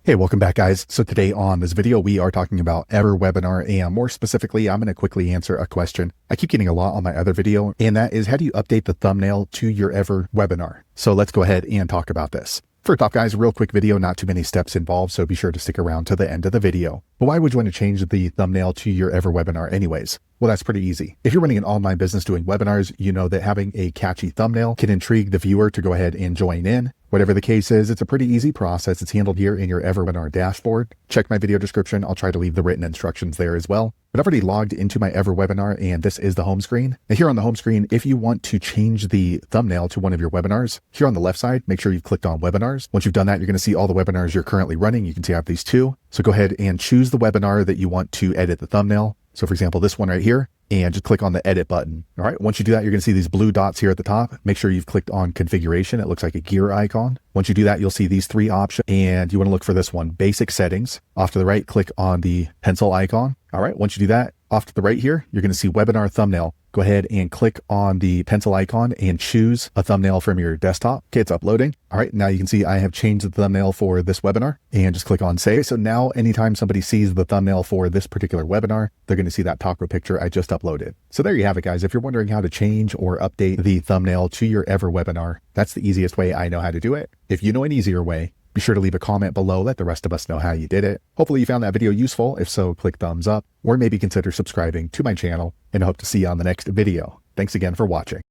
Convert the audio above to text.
Hey, welcome back guys. So today on this video, we are talking about EverWebinar, and more specifically, I'm going to quickly answer a question I keep getting a lot on my other video, and that is, how do you update the thumbnail to your EverWebinar? So let's go ahead and talk about this. First off guys, real quick video, not too many steps involved, so be sure to stick around to the end of the video. But why would you want to change the thumbnail to your EverWebinar anyways? Well, that's pretty easy. If you're running an online business doing webinars, you know that having a catchy thumbnail can intrigue the viewer to go ahead and join in. Whatever the case is, it's a pretty easy process. It's handled here in your EverWebinar dashboard. Check my video description. I'll try to leave the written instructions there as well. But I've already logged into my EverWebinar, and this is the home screen. And here on the home screen, if you want to change the thumbnail to one of your webinars, here on the left side, make sure you've clicked on webinars. Once you've done that, you're going to see all the webinars you're currently running. You can see I have these two. So go ahead and choose the webinar that you want to edit the thumbnail. So for example, this one right here, and just click on the edit button. All right. Once you do that, you're going to see these blue dots here at the top. Make sure you've clicked on configuration. It looks like a gear icon. Once you do that, you'll see these three options, and you want to look for this one, basic settings. Off to the right, click on the pencil icon. All right. Once you do that, off to the right here, you're going to see webinar thumbnail. Go ahead and click on the pencil icon and choose a thumbnail from your desktop. Okay, it's uploading. All right, now you can see I have changed the thumbnail for this webinar, and just click on save. So now anytime somebody sees the thumbnail for this particular webinar, they're going to see that taco picture I just uploaded. So there you have it, guys. If you're wondering how to change or update the thumbnail to your EverWebinar, that's the easiest way I know how to do it. If you know an easier way, be sure to leave a comment below. Let the rest of us know how you did it. Hopefully you found that video useful. If so, click thumbs up, or maybe consider subscribing to my channel, and I hope to see you on the next video. Thanks again for watching.